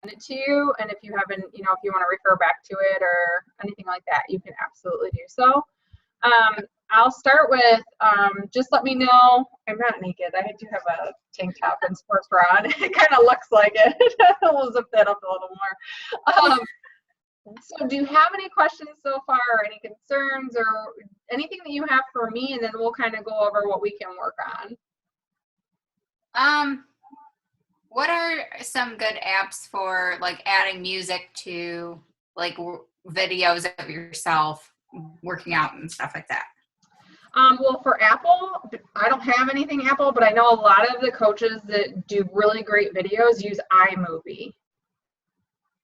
it to you. And if you haven't, if you want to refer back to it or anything like that, you can absolutely do so. I'll start with just let me know. I'm not naked. I do have a tank top and sports bra on. It kind of looks like it. We'll zip that up a little more. So do you have any questions so far, or any concerns, or anything that you have for me? And then we'll kind of go over what we can work on. What are some good apps for like adding music to like videos of yourself working out and stuff like that? Well, for Apple, I don't have anything Apple, but I know a lot of the coaches that do really great videos use iMovie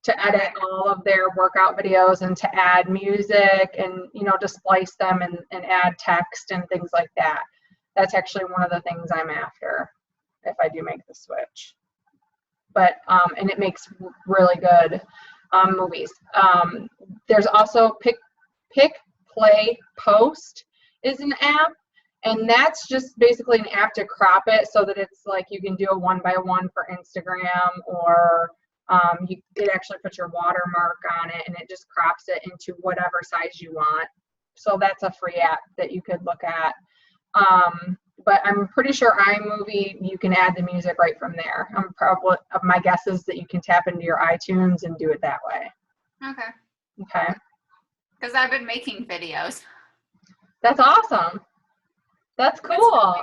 to edit all of their workout videos and to add music and, to splice them and add text and things like that. That's actually one of the things I'm after if I do make the switch. But, and it makes really good movies. There's also Pick, Play, Post is an app, and that's just basically an app to crop it so that it's like you can do a 1x1 for Instagram, or it actually puts your watermark on it and it just crops it into whatever size you want. So that's a free app that you could look at. But I'm pretty sure iMovie, you can add the music right from there. My guess is that you can tap into your iTunes and do it that way. Okay. Because I've been making videos. That's awesome. That's cool.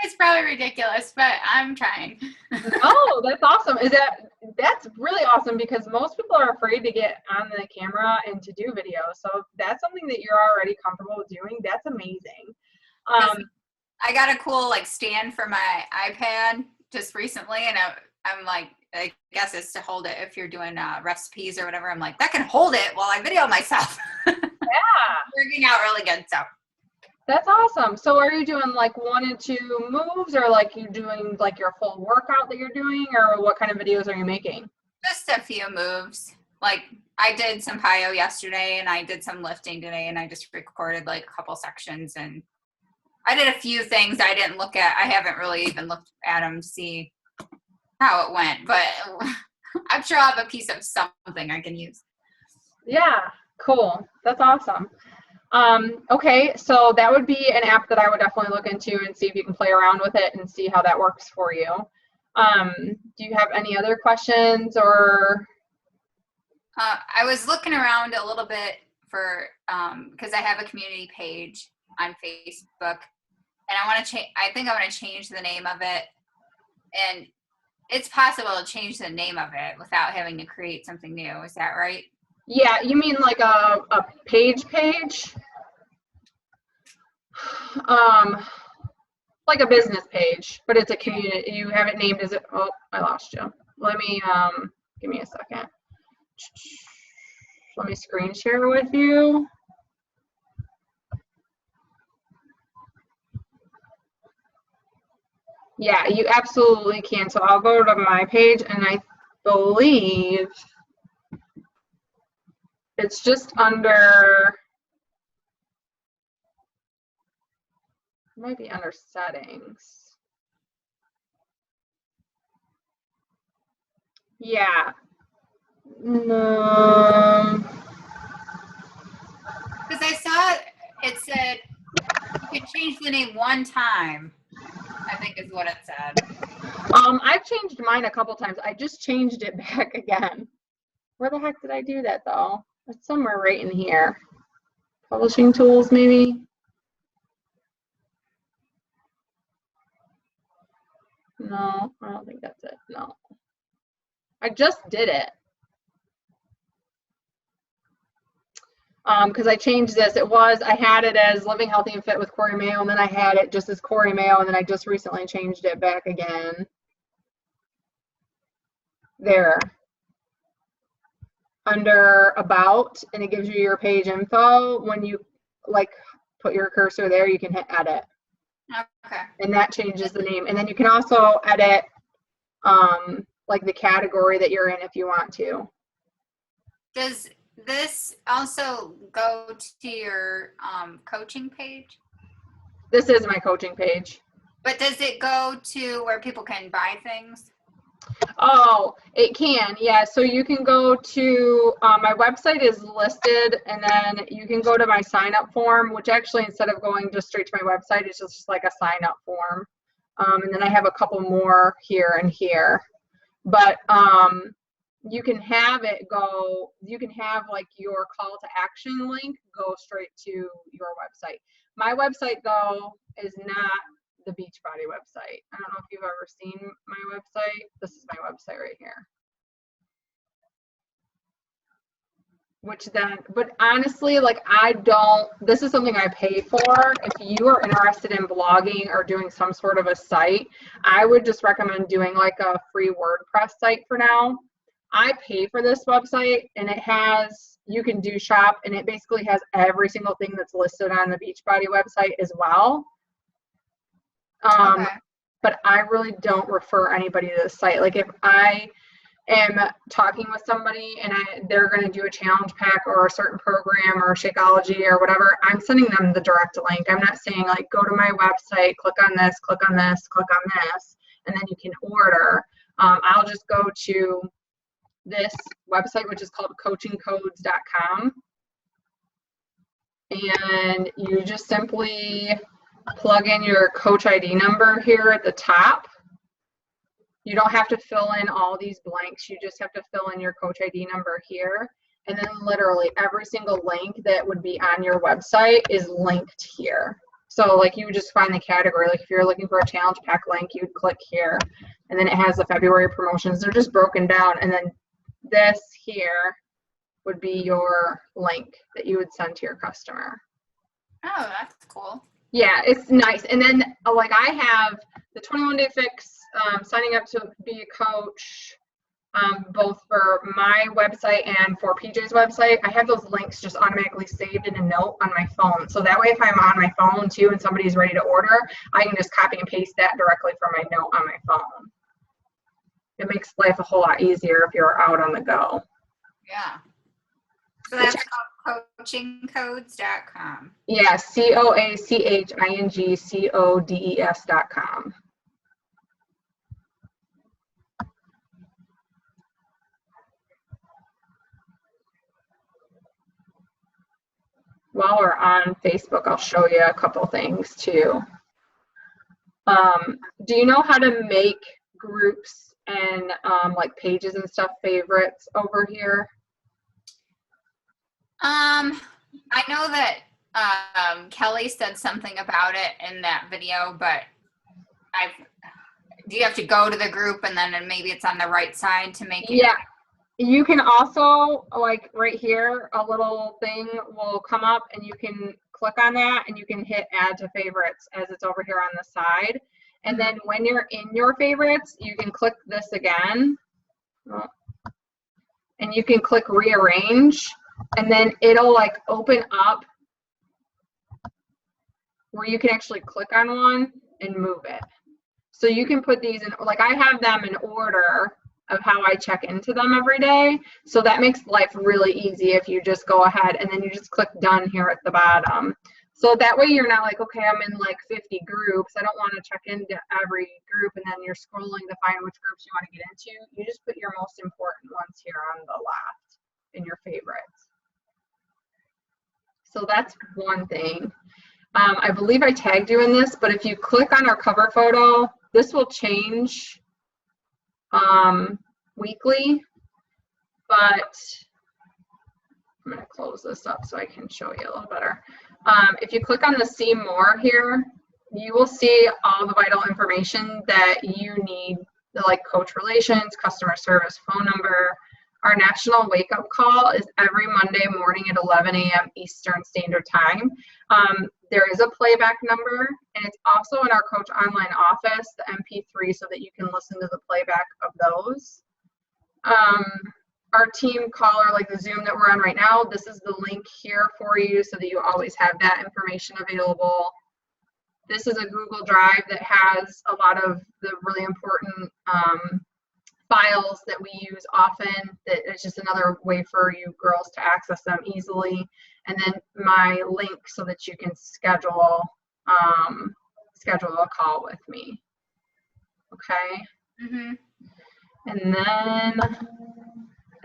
It's probably ridiculous, but I'm trying. Oh, that's awesome. That's really awesome, because most people are afraid to get on the camera and to do video. So if that's something that you're already comfortable with doing, that's amazing. I got a cool like stand for my iPad just recently, and I'm like, I guess it's to hold it if you're doing recipes or whatever. I'm like, that can hold it while I video myself. Yeah. Working out really good, so. That's awesome. So are you doing like 1 and 2 moves, or like you doing like your full workout that you're doing, or what kind of videos are you making? Just a few moves. Like I did some plyo yesterday and I did some lifting today, and I just recorded like a couple sections, and I did a few things I didn't look at. I haven't really even looked at them to see how it went, but I'm sure I'll have a piece of something I can use. Yeah, cool. That's awesome. Okay, so that would be an app that I would definitely look into and see if you can play around with it and see how that works for you. Do you have any other questions, or? I was looking around a little bit for, because I have a community page on Facebook, and I want to change. I think I want to change the name of it, and it's possible to change the name of it without having to create something new. Is that right? Yeah, you mean like a page? Like a business page, but it's a community. You have it named as it. Oh, I lost you. Let me give me a second. Let me screen share with you. Yeah, you absolutely can. So I'll go to my page, and I believe it's just under, it might be under settings. Yeah. No. Because I saw it said you can change the name one time, I think is what it said. I've changed mine a couple times. I just changed it back again. Where the heck did I do that though? It's somewhere right in here. Publishing tools, maybe. No, I don't think that's it. No. I just did it. Because I changed this. I had it as Living Healthy and Fit with Corey Mayo, and then I had it just as Corey Mayo, and then I just recently changed it back again. There. Under About, and it gives you your page info. When you like put your cursor there, you can hit edit. Okay. And that changes the name. And then you can also edit like the category that you're in if you want to. Does this also go to your coaching page? This is my coaching page. But does it go to where people can buy things? Oh, it can. Yeah. So you can go to my website is listed, and then you can go to my sign up form, which actually instead of going just straight to my website, it's just like a sign up form. And then I have a couple more here and here. But you can have it go, you can have like your call to action link go straight to your website. My website though is not the Beachbody website. I don't know if you've ever seen my website. This is my website right here. Which then, but honestly, like this is something I pay for. If you are interested in blogging or doing some sort of a site, I would just recommend doing like a free WordPress site for now. I pay for this website and you can do shop, and it basically has every single thing that's listed on the Beachbody website as well. Okay. But I really don't refer anybody to the site. Like if I am talking with somebody and they're going to do a challenge pack or a certain program or Shakeology or whatever, I'm sending them the direct link. I'm not saying like, go to my website, click on this, click on this, click on this, and then you can order. I'll just go to this website, which is called coachingcodes.com. And you just simply plug in your coach ID number here at the top. You don't have to fill in all these blanks. You just have to fill in your coach ID number here. And then literally every single link that would be on your website is linked here. So like you would just find the category. Like if you're looking for a challenge pack link, you'd click here. And then it has the February promotions. They're just broken down. And then this here would be your link that you would send to your customer. Oh, that's cool. Yeah, it's nice. And then like I have the 21-day fix, signing up to be a coach, both for my website and for PJ's website. I have those links just automatically saved in a note on my phone. So that way if I'm on my phone too and somebody's ready to order, I can just copy and paste that directly from my note on my phone. It makes life a whole lot easier if you're out on the go. Yeah. So that's called coachingcodes.com. Yeah, COACHINGCODES.com. While we're on Facebook, I'll show you a couple things too. Do you know how to make groups and like pages and stuff favorites over here? I know that Kelly said something about it in that video, but do you have to go to the group and then maybe it's on the right side to make it? Yeah. You can also, like right here, a little thing will come up and you can click on that and you can hit add to favorites as it's over here on the side. And then when you're in your favorites, you can click this again. And you can click rearrange. And then it'll like open up where you can actually click on one and move it. So you can put these in, like I have them in order of how I check into them every day. So that makes life really easy if you just go ahead and then you just click done here at the bottom. So that way you're not like, okay, I'm in like 50 groups. I don't want to check into every group and then you're scrolling to find which groups you want to get into. You just put your most important ones here on the left in your favorites. So that's one thing. I believe I tagged you in this, but if you click on our cover photo, this will change weekly, but I'm going to close this up so I can show you a little better. If you click on the see more here, you will see all the vital information that you need, like coach relations, customer service phone number. Our national wake-up call is every Monday morning at 11 a.m. Eastern Standard Time. There is a playback number, and it's also in our Coach Online office, the MP3, so that you can listen to the playback of those. Our team caller, like the Zoom that we're on right now, this is the link here for you so that you always have that information available. This is a Google Drive that has a lot of the really important files that we use often. That is just another way for you girls to access them easily. And then my link so that you can schedule a call with me. Okay. And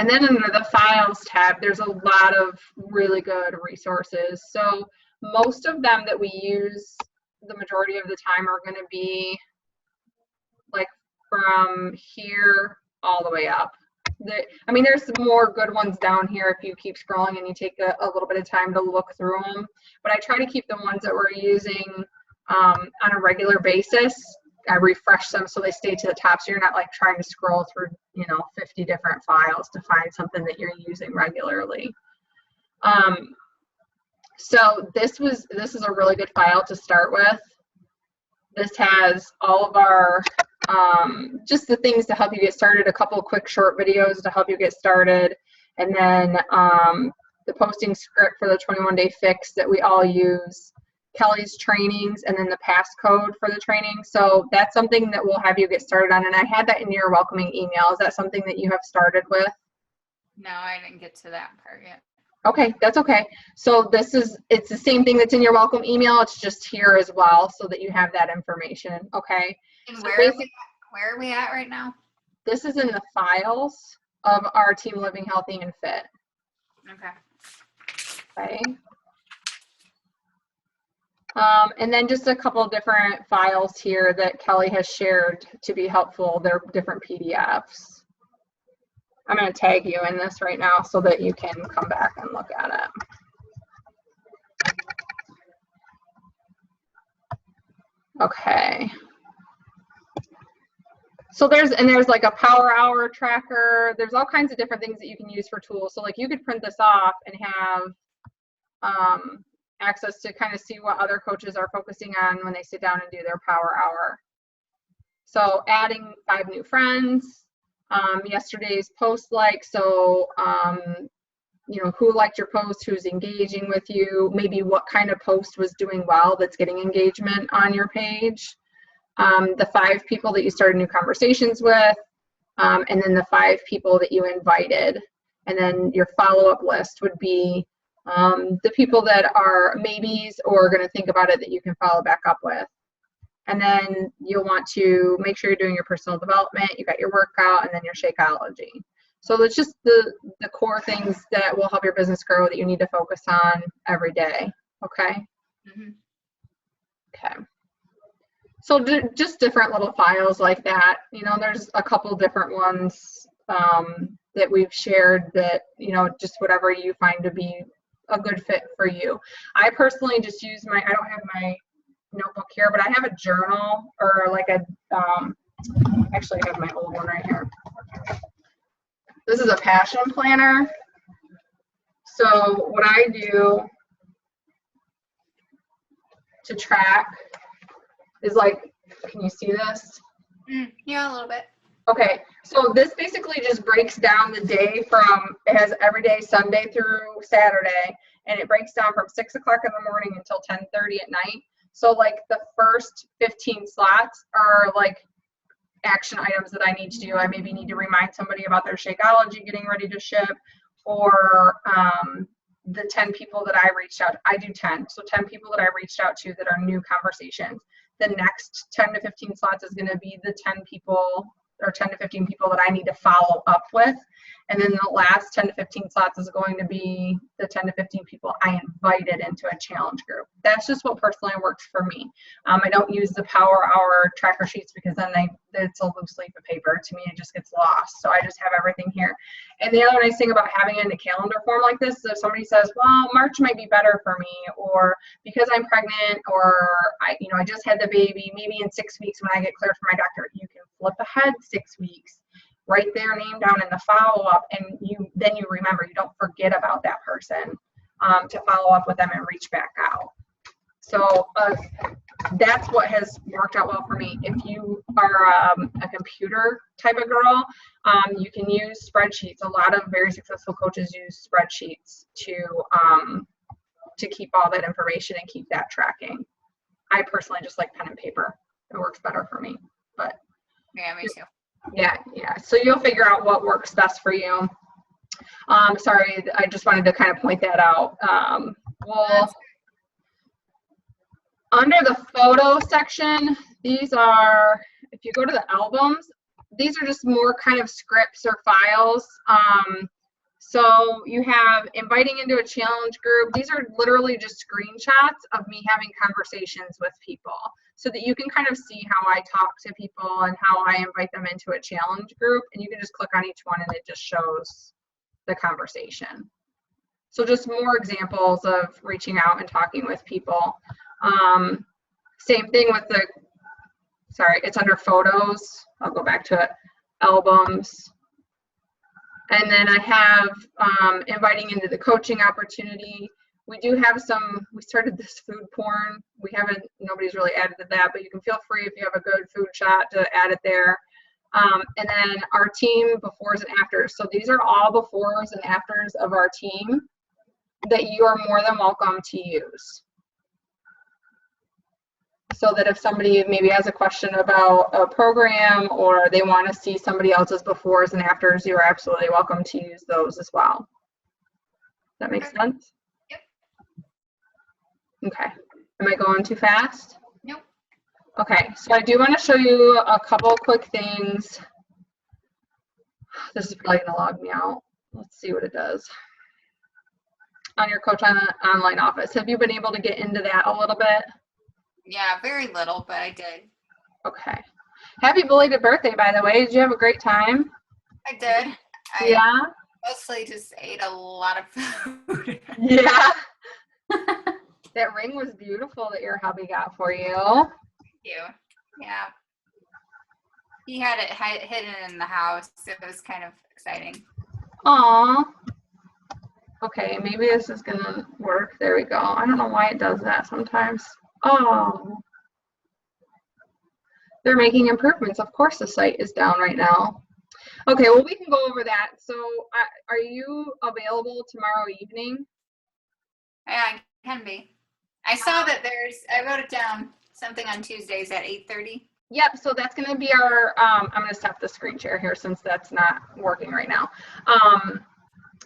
then under the files tab, there's a lot of really good resources. So most of them that we use the majority of the time are going to be like from here all the way up. I mean, there's some more good ones down here if you keep scrolling and you take a little bit of time to look through them. But I try to keep the ones that we're using on a regular basis. I refresh them so they stay to the top, so you're not like trying to scroll through, 50 different files to find something that you're using regularly. So this is a really good file to start with. This has all of our just the things to help you get started, a couple of quick short videos to help you get started, and then the posting script for the 21-day fix that we all use, Kelly's trainings, and then the passcode for the training. So that's something that will have you get started on, and I had that in your welcoming email. Is that something that you have started with? No, I didn't get to that part yet. Okay, that's okay. So it's the same thing that's in your welcome email. It's just here as well so that you have that information. Okay. And so where are we at right now? This is in the files of our Team Living Healthy and Fit. Okay. And then just a couple of different files here that Kelly has shared to be helpful. They're different PDFs. I'm going to tag you in this right now so that you can come back and look at it. Okay. So there's like a power hour tracker. There's all kinds of different things that you can use for tools. So like you could print this off and have access to kind of see what other coaches are focusing on when they sit down and do their power hour. So adding 5 new friends. Yesterday's post so who liked your post, who's engaging with you, maybe what kind of post was doing well that's getting engagement on your page, the 5 people that you started new conversations with, and then the 5 people that you invited, and then your follow-up list would be the people that are maybes or going to think about it that you can follow back up with. And then you'll want to make sure you're doing your personal development, you got your workout, and then your Shakeology. So it's just the core things that will help your business grow that you need to focus on every day, okay? Mm-hmm. Okay. So just different little files like that. There's a couple different ones that we've shared that, just whatever you find to be a good fit for you. I personally just use I don't have my notebook here, but I have a journal or like actually I have my old one right here. This is a passion planner. So what I do to track is can you see this? Yeah, a little bit. Okay, so this basically just breaks down the day it has every day, Sunday through Saturday, and it breaks down from 6 o'clock in the morning until 10:30 at night. So the first 15 slots are action items that I need to do. I maybe need to remind somebody about their Shakeology getting ready to ship, or the 10 people that I reached out to. I do 10. So 10 people that I reached out to that are new conversations. The next 10 to 15 slots is going to be the 10 people or 10 to 15 people that I need to follow up with. And then the last 10 to 15 slots is going to be the 10 to 15 people I invited into a challenge group. That's just what personally works for me. I don't use the power hour tracker sheets because then it's a loose leaf of paper. To me, it just gets lost. So I just have everything here. And the other nice thing about having it in a calendar form like this is if somebody says, well, March might be better for me, or because I'm pregnant, or I just had the baby, maybe in 6 weeks when I get cleared from my doctor, you can flip ahead 6 weeks, write their name down in the follow-up, and then you remember, you don't forget about that person to follow up with them and reach back out. So that's what has worked out well for me. If you are a computer type of girl, you can use spreadsheets. A lot of very successful coaches use spreadsheets to keep all that information and keep that tracking. I personally just like pen and paper. It works better for me. But yeah, me too. Yeah. So you'll figure out what works best for you. Sorry, I just wanted to kind of point that out. Under the photo section, these are, if you go to the albums, these are just more kind of scripts or files. So you have inviting into a challenge group. These are literally just screenshots of me having conversations with people so that you can kind of see how I talk to people and how I invite them into a challenge group. And you can just click on each one and it just shows the conversation. So just more examples of reaching out and talking with people. Same thing with the, sorry, it's under photos. I'll go back to it, albums. And then I have inviting into the coaching opportunity. We do have some, we started this food porn. We haven't, nobody's really added to that, but you can feel free if you have a good food shot to add it there. And then our team befores and afters. So these are all befores and afters of our team that you are more than welcome to use. So that if somebody maybe has a question about a program or they want to see somebody else's befores and afters, you're absolutely welcome to use those as well. That makes sense? Yep. Okay. Am I going too fast? Nope. Okay, so I do want to show you a couple quick things. This is probably going to log me out. Let's see what it does. On your Coach Online Office, have you been able to get into that a little bit? Yeah, very little, but I did. Okay. Happy belated birthday, by the way. Did you have a great time? I did. Yeah. Mostly just ate a lot of food. Yeah. That ring was beautiful that your hubby got for you. Thank you. Yeah. He had it hidden in the house. So it was kind of exciting. Aw. Okay, maybe this is gonna work. There we go. I don't know why it does that sometimes. Oh. They're making improvements. Of course the site is down right now. Okay, well, we can go over that. So are you available tomorrow evening? Yeah, I can be. I saw that I wrote it down, something on Tuesdays at 8:30. Yep, so that's going to be our, I'm going to stop the screen share here since that's not working right now.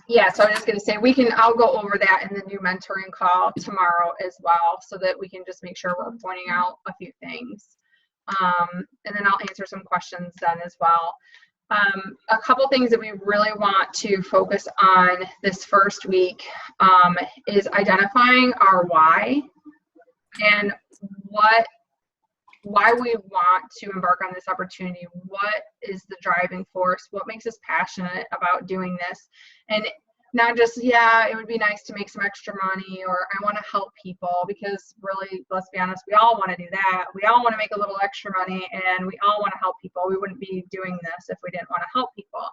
Yeah, so I'm just going to say I'll go over that in the new mentoring call tomorrow as well so that we can just make sure we're pointing out a few things. And then I'll answer some questions then as well. A couple things that we really want to focus on this first week is identifying our why and why we want to embark on this opportunity. What is the driving force? What makes us passionate about doing this? And not just, yeah, it would be nice to make some extra money, or I want to help people, because really, let's be honest, we all want to do that. We all want to make a little extra money, and we all want to help people. We wouldn't be doing this if we didn't want to help people.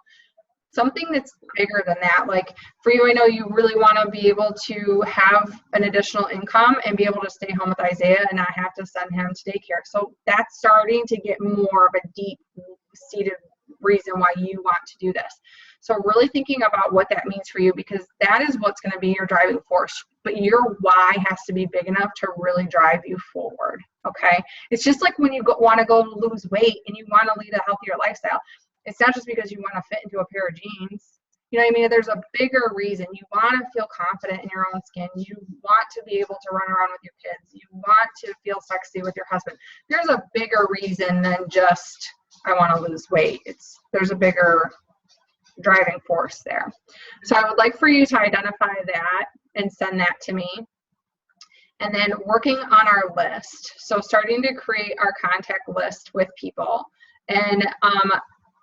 Something that's bigger than that, like for you, I know you really want to be able to have an additional income and be able to stay home with Isaiah and not have to send him to daycare. So that's starting to get more of a deep-seated reason why you want to do this. So really thinking about what that means for you, because that is what's going to be your driving force. But your why has to be big enough to really drive you forward, okay? It's just like when you want to go lose weight and you want to lead a healthier lifestyle. It's not just because you want to fit into a pair of jeans. You know what I mean? There's a bigger reason. You want to feel confident in your own skin. You want to be able to run around with your kids. You want to feel sexy with your husband. There's a bigger reason than just, I want to lose weight. There's a bigger driving force there. So I would like for you to identify that and send that to me. And then working on our list. So starting to create our contact list with people. And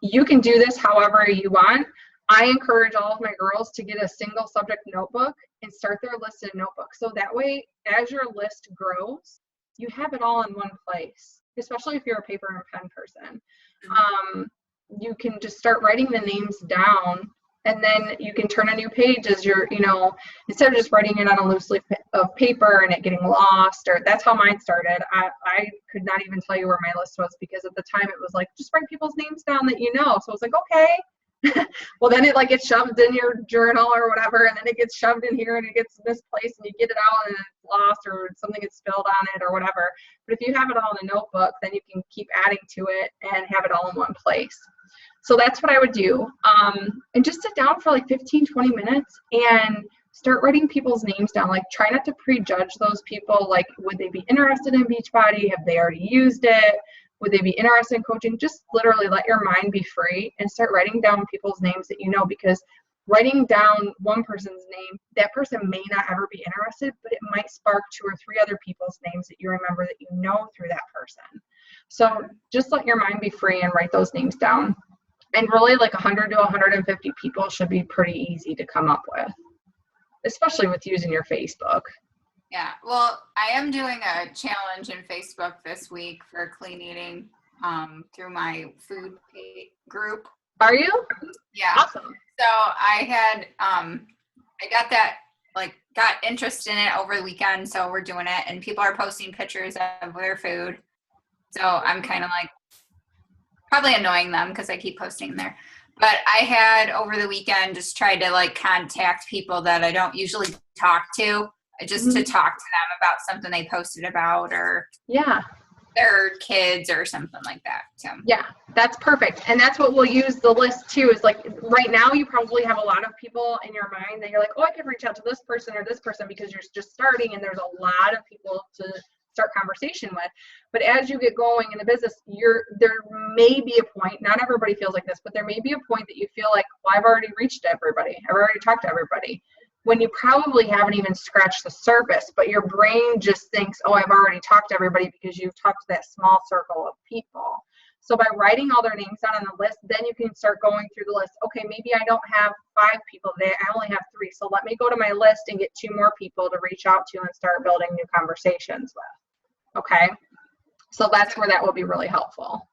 you can do this however you want. I encourage all of my girls to get a single subject notebook and start their list in a notebook. So that way, as your list grows, you have it all in one place, especially if you're a paper and pen person. You can just start writing the names down, and then you can turn a new page as you're, instead of just writing it on a loose leaf of paper and it getting lost, or that's how mine started. I could not even tell you where my list was, because at the time it was like, just write people's names down that you know. So I was like, okay. Well, then it like gets shoved in your journal or whatever, and then it gets shoved in here and it gets misplaced and you get it out and it's lost, or something gets spilled on it or whatever. But if you have it all in a notebook, then you can keep adding to it and have it all in one place. So that's what I would do. And just sit down for like 15, 20 minutes and start writing people's names down. Like, try not to prejudge those people. Like, would they be interested in Beachbody? Have they already used it? Would they be interested in coaching? Just literally let your mind be free and start writing down people's names that you know, because writing down one person's name, that person may not ever be interested, but it might spark 2 or 3 other people's names that you remember that you know through that person. So just let your mind be free and write those names down. And really, like 100 to 150 people should be pretty easy to come up with, especially with using your Facebook. Yeah, well, I am doing a challenge in Facebook this week for clean eating through my food group. Are you? Yeah. Awesome. So I had, I got that, like, got interest in it over the weekend, so we're doing it, and people are posting pictures of their food. So I'm kind of like, probably annoying them because I keep posting there. But I had over the weekend just tried to like contact people that I don't usually talk to, just to talk to them about something they posted about, or their kids or something like that. So yeah, that's perfect. And that's what we'll use the list too, is like right now you probably have a lot of people in your mind that you're like, oh, I could reach out to this person or this person, because you're just starting and there's a lot of people to start conversation with. But as you get going in the business, there may be a point, not everybody feels like this, but there may be a point that you feel like, well, I've already reached everybody. I've already talked to everybody. When you probably haven't even scratched the surface, but your brain just thinks, oh, I've already talked to everybody, because you've talked to that small circle of people. So by writing all their names down on the list, then you can start going through the list. Okay, maybe I don't have 5 people today. I only have 3. So let me go to my list and get 2 more people to reach out to and start building new conversations with. Okay, so that's where that will be really helpful.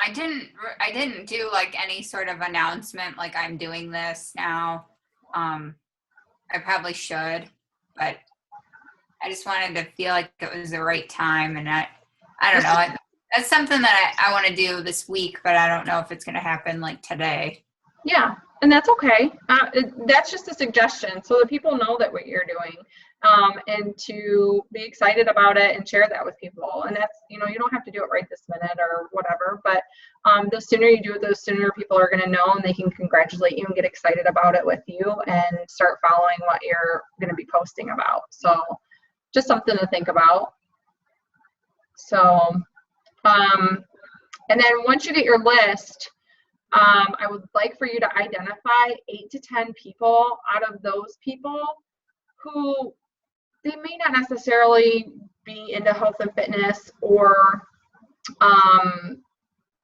I didn't do like any sort of announcement like I'm doing this now. I probably should, but I just wanted to feel like it was the right time, and I don't know. That's something that I want to do this week, but I don't know if it's going to happen like today. Yeah, and that's okay. That's just a suggestion so that people know that what you're doing, and to be excited about it and share that with people. And that's, you don't have to do it right this minute or whatever, but the sooner you do it, the sooner people are going to know, and they can congratulate you and get excited about it with you and start following what you're going to be posting about. So just something to think about. So, and then once you get your list, I would like for you to identify 8 to 10 people out of those people who they may not necessarily be into health and fitness or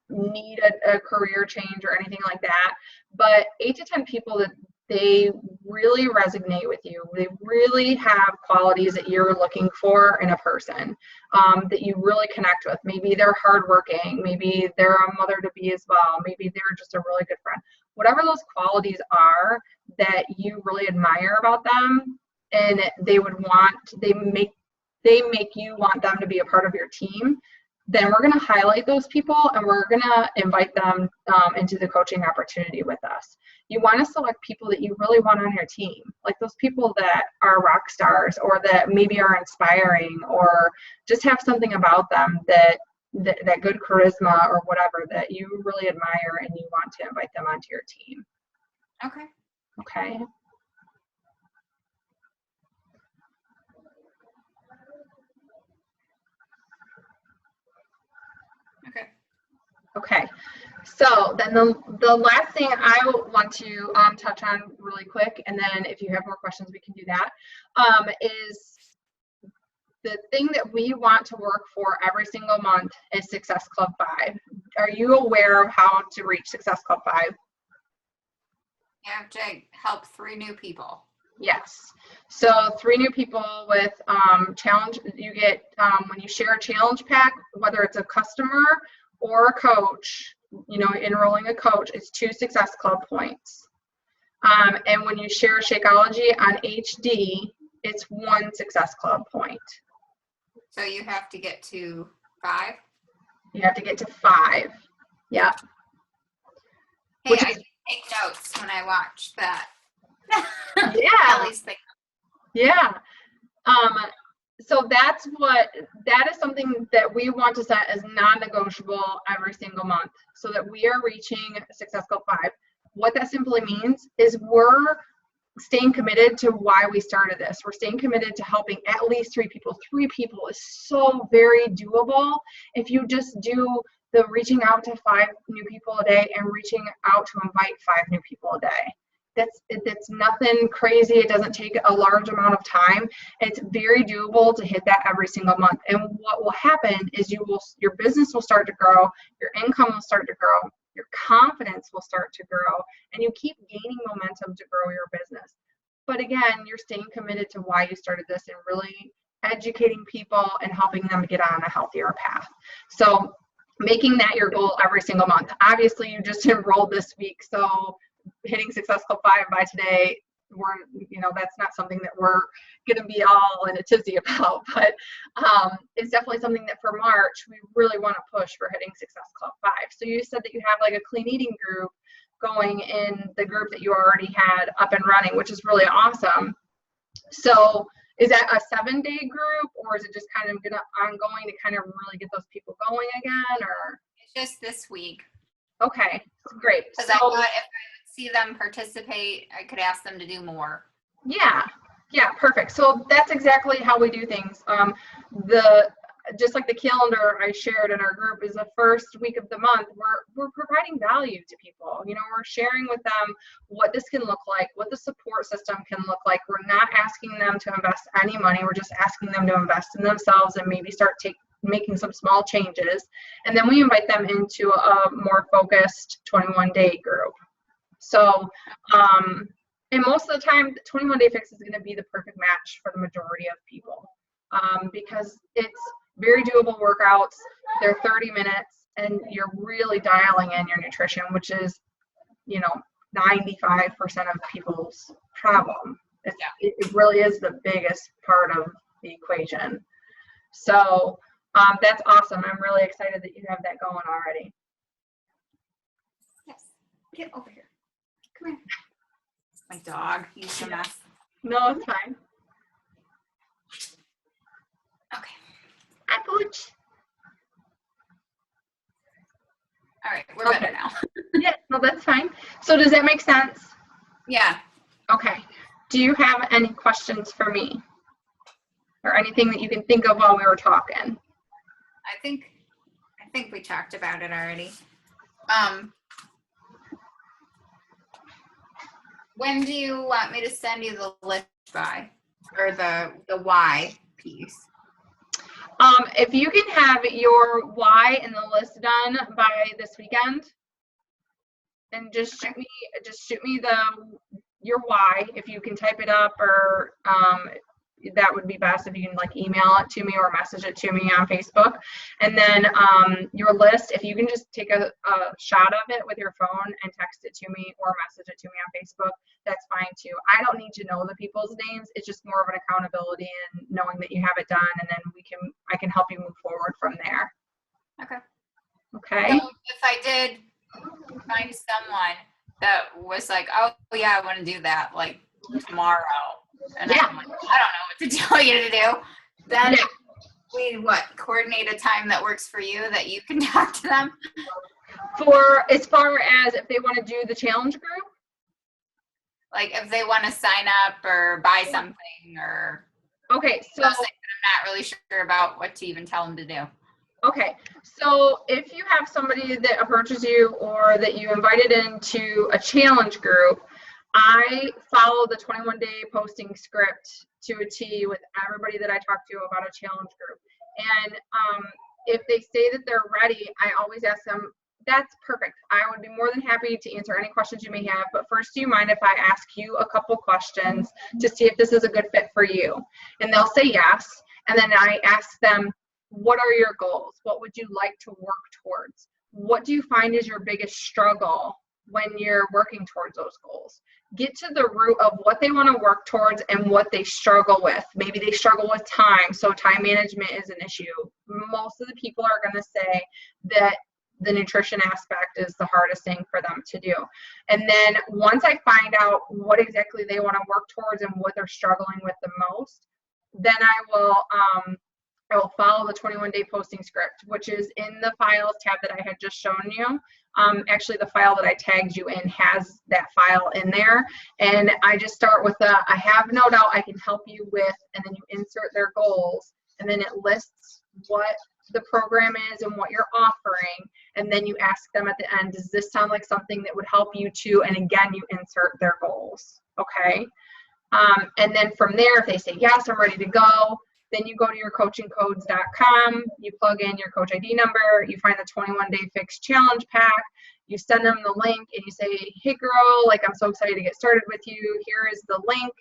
need a career change or anything like that, but 8 to 10 people that they really resonate with you. They really have qualities that you're looking for in a person, that you really connect with. Maybe they're hardworking. Maybe they're a mother to be as well. Maybe they're just a really good friend. Whatever those qualities are that you really admire about them, and they make you want them to be a part of your team, then we're going to highlight those people and we're going to invite them into the coaching opportunity with us. You want to select people that you really want on your team, like those people that are rock stars or that maybe are inspiring or just have something about them that good charisma or whatever that you really admire, and you want to invite them onto your team. Okay. Okay. Okay, so then the last thing I want to touch on really quick, and then if you have more questions, we can do that, is the thing that we want to work for every single month is Success Club 5. Are you aware of how to reach Success Club 5? You have to help 3 new people. Yes. So 3 new people with challenge. You get, when you share a challenge pack, whether it's a customer or a coach, enrolling a coach, it's 2 Success Club points. And when you share Shakeology on HD, it's 1 Success Club point. So you have to get to 5? You have to get to 5. Yeah. Hey, I take notes when I watch that. Yeah. Kelly's thing. Yeah. So that is something that we want to set as non-negotiable every single month, so that we are reaching Success Club 5. What that simply means is we're staying committed to why we started this. We're staying committed to helping at least 3 people. 3 people is so very doable. If you just do the reaching out to 5 new people a day and reaching out to invite 5 new people a day. That's nothing crazy. It doesn't take a large amount of time. It's very doable to hit that every single month. And what will happen is your business will start to grow, your income will start to grow, your confidence will start to grow, and you keep gaining momentum to grow your business. But again, you're staying committed to why you started this and really educating people and helping them get on a healthier path. So making that your goal every single month. Obviously, you just enrolled this week, so hitting Success Club 5 by today, that's not something that we're going to be all in a tizzy about, but it's definitely something that for March, we really want to push for hitting Success Club 5. So you said that you have like a clean eating group going in the group that you already had up and running, which is really awesome. So is that a 7-day group, or is it just kind of ongoing to kind of really get those people going again, or? It's just this week. Okay, great. Because I thought if I would see them participate, I could ask them to do more. Yeah, perfect. So that's exactly how we do things. Just like the calendar I shared in our group is the first week of the month, we're providing value to people. We're sharing with them what this can look like, what the support system can look like. We're not asking them to invest any money. We're just asking them to invest in themselves and maybe start making some small changes. And then we invite them into a more focused 21-day group. So, and most of the time, the 21-day fix is going to be the perfect match for the majority of people, because it's very doable workouts. They're 30 minutes, and you're really dialing in your nutrition, which is, 95% of people's problem. It really is the biggest part of the equation. So that's awesome. I'm really excited that you have that going already. Yes. Get over here. Come here. My dog. He's a mess. No, it's fine. Okay. Hi, Pooch. All right, we're better now. Yeah, no, that's fine. So does that make sense? Yeah. Okay. Do you have any questions for me? Or anything that you can think of while we were talking? I think we talked about it already. When do you want me to send you the list by, or the why piece? If you can have your why and the list done by this weekend, and just shoot me your why. If you can type it up, or that would be best if you can email it to me or message it to me on Facebook. And then your list, if you can just take a shot of it with your phone and text it to me or message it to me on Facebook, that's fine too. I don't need to know the people's names. It's just more of an accountability and knowing that you have it done, and then I can help you move forward from there. Okay. Okay. So if I did find someone that was like, oh yeah, I want to do that tomorrow, and I'm like, I don't know what to tell you to do, then we coordinate a time that works for you that you can talk to them? For as far as if they want to do the challenge group? If they want to sign up or buy something, or okay, so I'm not really sure about what to even tell them to do. Okay, so if you have somebody that approaches you or that you invited into a challenge group, I follow the 21-day posting script to a T with everybody that I talk to about a challenge group. And if they say that they're ready, I always ask them, that's perfect. I would be more than happy to answer any questions you may have. But first, do you mind if I ask you a couple questions to see if this is a good fit for you? And they'll say yes. And then I ask them, what are your goals? What would you like to work towards? What do you find is your biggest struggle when you're working towards those goals? Get to the root of what they want to work towards and what they struggle with. Maybe they struggle with time, so time management is an issue. Most of the people are going to say that the nutrition aspect is the hardest thing for them to do. And then once I find out what exactly they want to work towards and what they're struggling with the most, then I will I will follow the 21-day posting script, which is in the files tab that I had just shown you. Actually, the file that I tagged you in has that file in there. And I just start with I have no doubt I can help you with, and then you insert their goals. And then it lists what the program is and what you're offering. And then you ask them at the end, does this sound like something that would help you too? And again, you insert their goals. Okay. And then from there, if they say, yes, I'm ready to go, then you go to your coachingcodes.com, you plug in your coach ID number, you find the 21-day fixed challenge pack, you send them the link and you say, hey girl, like I'm so excited to get started with you. Here is the link.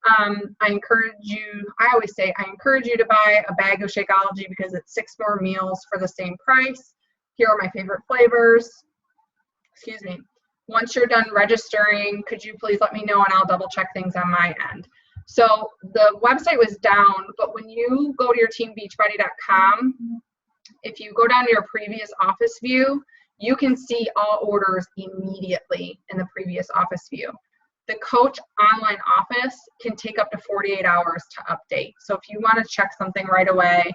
I encourage you to buy a bag of Shakeology because it's 6 more meals for the same price. Here are my favorite flavors. Excuse me. Once you're done registering, could you please let me know and I'll double check things on my end. So the website was down, but when you go to your teambeachbody.com, if you go down to your previous office view, you can see all orders immediately in the previous office view. The coach online office can take up to 48 hours to update. So if you want to check something right away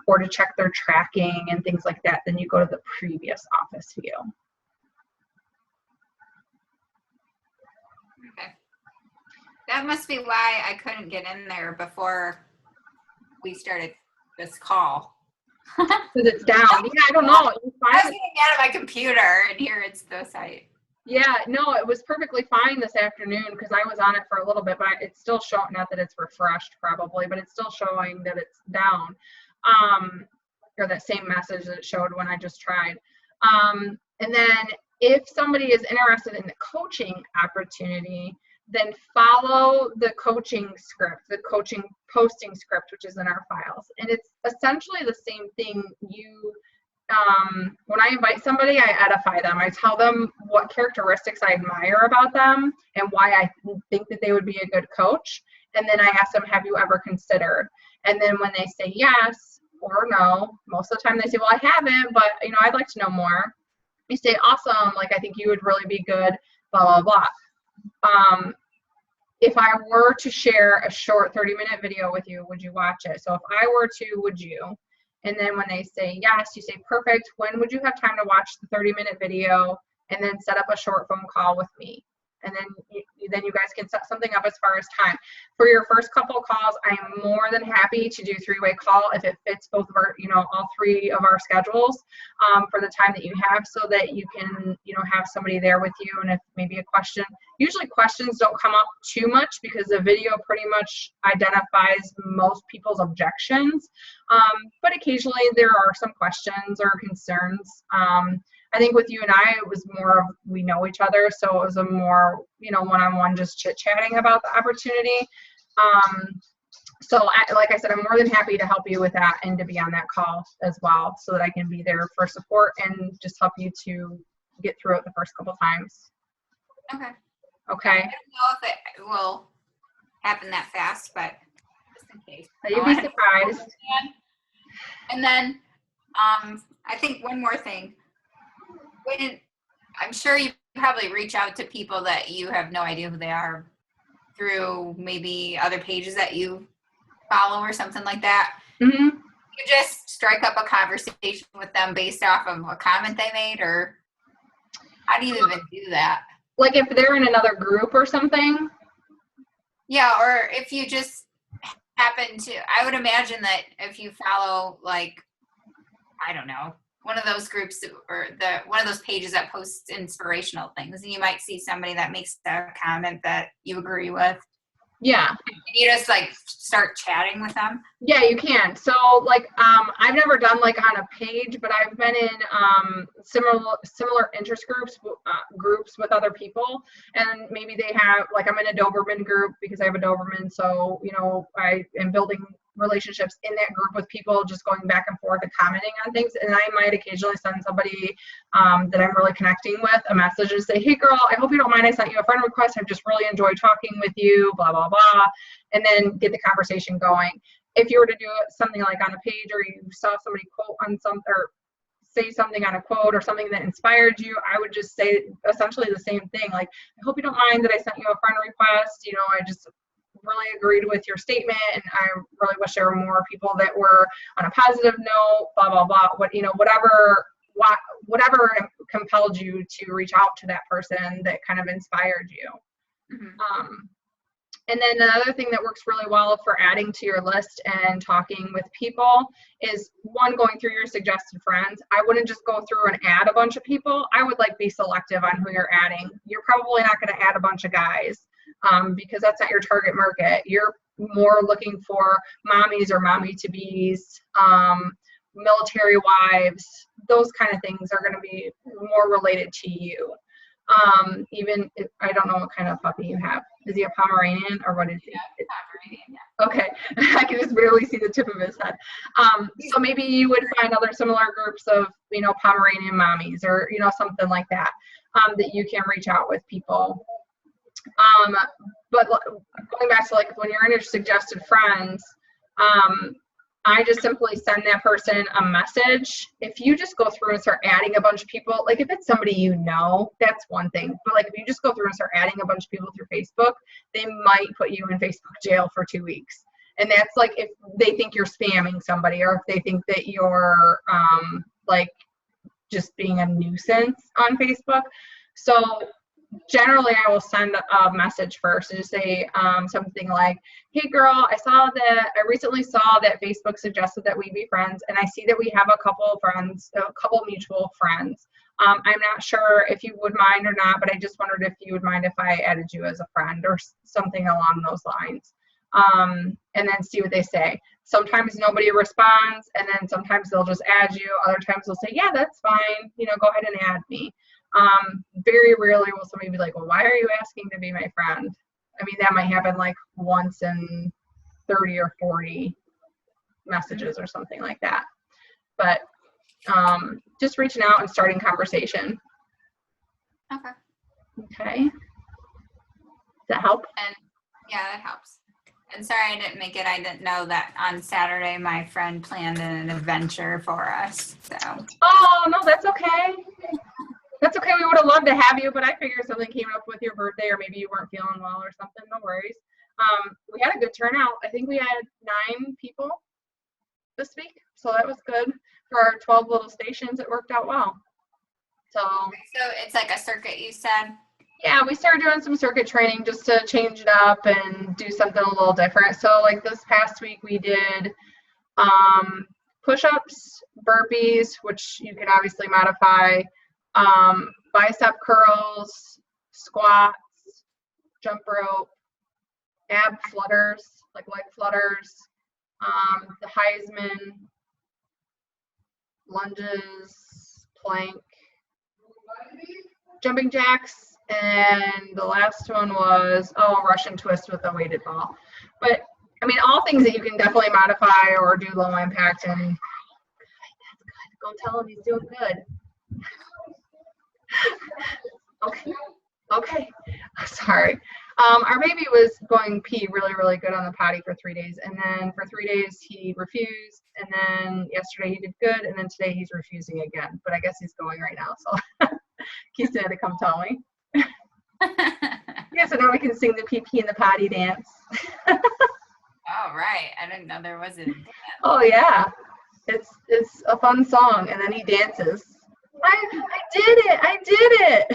or to check their tracking and things like that, then you go to the previous office view. Okay. That must be why I couldn't get in there before we started this call. Because it's down. Yeah, I don't know. I was getting out of my computer and here it's the site. Yeah, no, it was perfectly fine this afternoon because I was on it for a little bit, but it's still showing, not that it's refreshed probably, but it's still showing that it's down. Or that same message that it showed when I just tried. And then if somebody is interested in the coaching opportunity, then follow the coaching script, the coaching posting script, which is in our files. And it's essentially the same thing. When I invite somebody, I edify them. I tell them what characteristics I admire about them and why I think that they would be a good coach. And then I ask them, have you ever considered? And then when they say yes or no, most of the time they say, well, I haven't, but I'd like to know more. You say, awesome, like I think you would really be good, blah, blah, blah. If I were to share a short 30-minute video with you, would you watch it? So if I were to, would you? And then when they say yes, you say, perfect. When would you have time to watch the 30-minute video and then set up a short phone call with me? And then you guys can set something up as far as time. For your first couple of calls, I am more than happy to do 3-way call if it fits both of our, all 3 of our schedules for the time that you have, so that you can, have somebody there with you. And if maybe a question, usually questions don't come up too much because the video pretty much identifies most people's objections. But occasionally there are some questions or concerns. I think with you and I, it was more of we know each other, so it was a more, one-on-one just chit-chatting about the opportunity. So like I said, I'm more than happy to help you with that and to be on that call as well so that I can be there for support and just help you to get through it the first couple times. Okay. Okay. I don't know if it will happen that fast, but just in case. You'd be surprised. And then I think one more thing. I'm sure you probably reach out to people that you have no idea who they are through maybe other pages that you follow or something like that. Mm-hmm. You just strike up a conversation with them based off of a comment they made, or how do you even do that? Like if they're in another group or something? Yeah, or if you just happen to, I would imagine that if you follow, like, I don't know, one of those groups or one of those pages that posts inspirational things, and you might see somebody that makes a comment that you agree with. Yeah. And you just like start chatting with them. Yeah, you can. So like I've never done like on a page, but I've been in similar interest groups with other people, and maybe they have, like, I'm in a Doberman group because I have a Doberman, so I am building relationships in that group with people, just going back and forth and commenting on things. And I might occasionally send somebody that I'm really connecting with a message and say, hey girl, I hope you don't mind I sent you a friend request. I've just really enjoyed talking with you, blah, blah, blah. And then get the conversation going. If you were to do something like on a page, or you saw somebody quote on or say something on a quote or something that inspired you, I would just say essentially the same thing. Like, I hope you don't mind that I sent you a friend request. I just really agreed with your statement, and I really wish there were more people that were on a positive note, blah, blah, blah, whatever compelled you to reach out to that person that kind of inspired you. Mm-hmm. And then another thing that works really well for adding to your list and talking with people is, one, going through your suggested friends. I wouldn't just go through and add a bunch of people. I would be selective on who you're adding. You're probably not going to add a bunch of guys because that's not your target market. You're more looking for mommies or mommy-to-be's, military wives. Those kind of things are going to be more related to you. Even if, I don't know what kind of puppy you have. Is he a Pomeranian or what is he? Yeah, Pomeranian, yeah. Okay. I can just barely see the tip of his head. So maybe you would find other similar groups of, Pomeranian mommies or, something like that, that you can reach out with people. But going back to when you're in your suggested friends, I just simply send that person a message. If you just go through and start adding a bunch of people, if it's somebody that's one thing. But if you just go through and start adding a bunch of people through Facebook, they might put you in Facebook jail for 2 weeks. And that's if they think you're spamming somebody, or if they think that you're just being a nuisance on Facebook. So generally I will send a message first and just say something like, hey girl, I recently saw that Facebook suggested that we be friends, and I see that we have a couple mutual friends. I'm not sure if you would mind or not, but I just wondered if you would mind if I added you as a friend or something along those lines. And then see what they say. Sometimes nobody responds, and then sometimes they'll just add you. Other times they'll say, yeah, that's fine. Go ahead and add me. Very rarely will somebody be like, well, why are you asking to be my friend? I mean, that might happen once in 30 or 40 messages or something like that. But just reaching out and starting conversation. Okay. Does that help? And yeah, that helps. And sorry I didn't make it. I didn't know that on Saturday my friend planned an adventure for us. So. Oh, no, that's okay. That's okay. We would have loved to have you, but I figured something came up with your birthday, or maybe you weren't feeling well or something. No worries. We had a good turnout. I think we had 9 people this week, so that was good. For our 12 little stations, it worked out well. So it's like a circuit, you said? Yeah, we started doing some circuit training just to change it up and do something a little different. So this past week we did push-ups, burpees, which you can obviously modify, bicep curls, squats, jump rope, ab flutters, leg flutters, the Heisman, lunges, plank, jumping jacks, and the last one was, Russian twist with a weighted ball. But, I mean, all things that you can definitely modify or do low impact, and that's good. Go tell him he's doing good. Okay. Sorry. Our baby was going pee really, really good on the potty for 3 days. And then for 3 days he refused. And then yesterday he did good. And then today he's refusing again. But I guess he's going right now. So Keith had to come tell me. Yeah, so now we can sing the pee in the potty dance. Oh, right. I didn't know there was a dance. Oh, yeah. It's a fun song. And then he dances. I did it.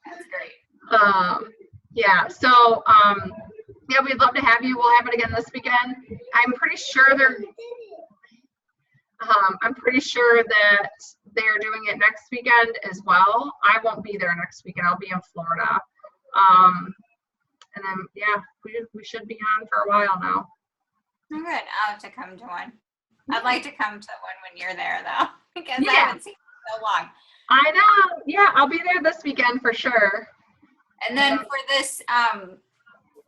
That's great. Yeah, so yeah, we'd love to have you. We'll have it again this weekend. I'm pretty sure that they're doing it next weekend as well. I won't be there next weekend. I'll be in Florida. And then yeah, we should be on for a while now. Good. I'll have to come to one. I'd like to come to one when you're there, though, because Yeah. I haven't seen you in so long. I know. Yeah, I'll be there this weekend for sure. And then for this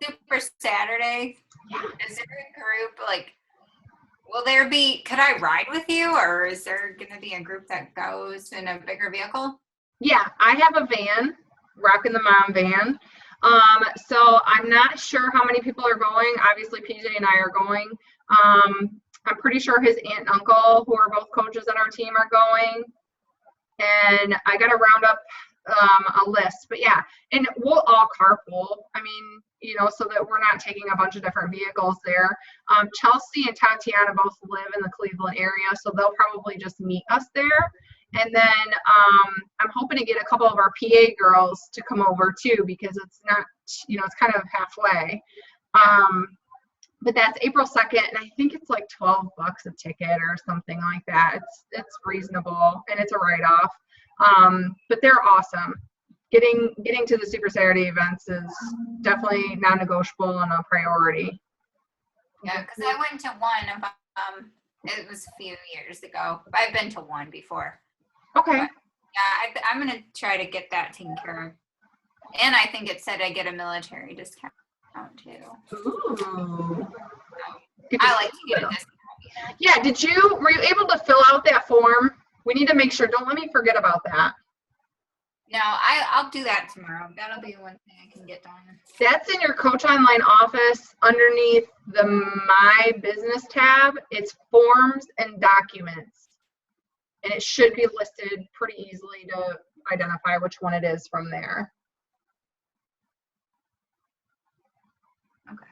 Super Saturday, Yeah. is there a group, could I ride with you, or is there going to be a group that goes in a bigger vehicle? Yeah, I have a van, Rockin' the Mom van. So I'm not sure how many people are going. Obviously, PJ and I are going. I'm pretty sure his aunt and uncle, who are both coaches on our team, are going. And I got to round up a list. But yeah, and we'll all carpool. I mean, you know, so that we're not taking a bunch of different vehicles there. Chelsea and Tatiana both live in the Cleveland area, so they'll probably just meet us there. And then I'm hoping to get a couple of our PA girls to come over too, because it's not, you know, it's kind of halfway. But that's April 2nd, and I think it's like $12 a ticket or something like that. It's reasonable, and it's a write-off. But they're awesome. Getting to the Super Saturday events is definitely non-negotiable and a priority. Yeah, because I went to one of it was a few years ago. I've been to one before. Okay. But, yeah, I'm gonna try to get that taken care of. And I think it said I get a military discount too. Ooh. I like to get a discount. Yeah, were you able to fill out that form? We need to make sure, don't let me forget about that. No, I'll do that tomorrow. That'll be one thing I can get done. That's in your Coach Online office underneath the My Business tab. It's forms and documents. And it should be listed pretty easily to identify which one it is from there. Okay.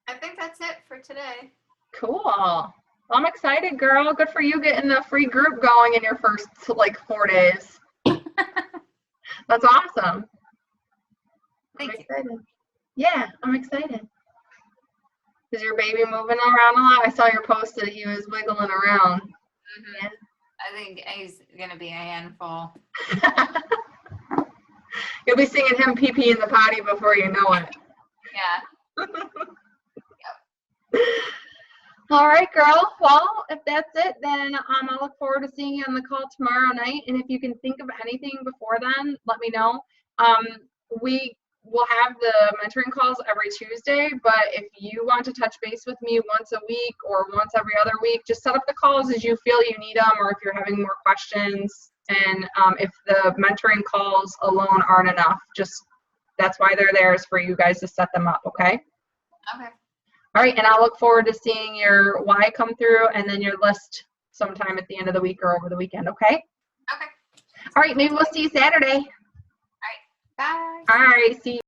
I think that's it for today. Cool. Well, I'm excited, girl. Good for you getting the free group going in your first, like, 4 days. That's awesome. Thank I'm you. excited. Yeah, I'm excited. Is your baby moving around a lot? I saw your post that he was wiggling around. Mm-hmm. Yeah. I think he's gonna be a handful. You'll be singing him pee-pee in the potty before you know it. Yeah. All right, girl. Well, if that's it, then I'll look forward to seeing you on the call tomorrow night. And if you can think of anything before then, let me know. We will have the mentoring calls every Tuesday, but if you want to touch base with me once a week or once every other week, just set up the calls as you feel you need them, or if you're having more questions. And if the mentoring calls alone aren't enough, that's why they're there, is for you guys to set them up, okay? Okay. All right, and I'll look forward to seeing your why come through and then your list sometime at the end of the week or over the weekend, okay? Okay. All right, maybe we'll see you Saturday. All right. Bye. All right, see you.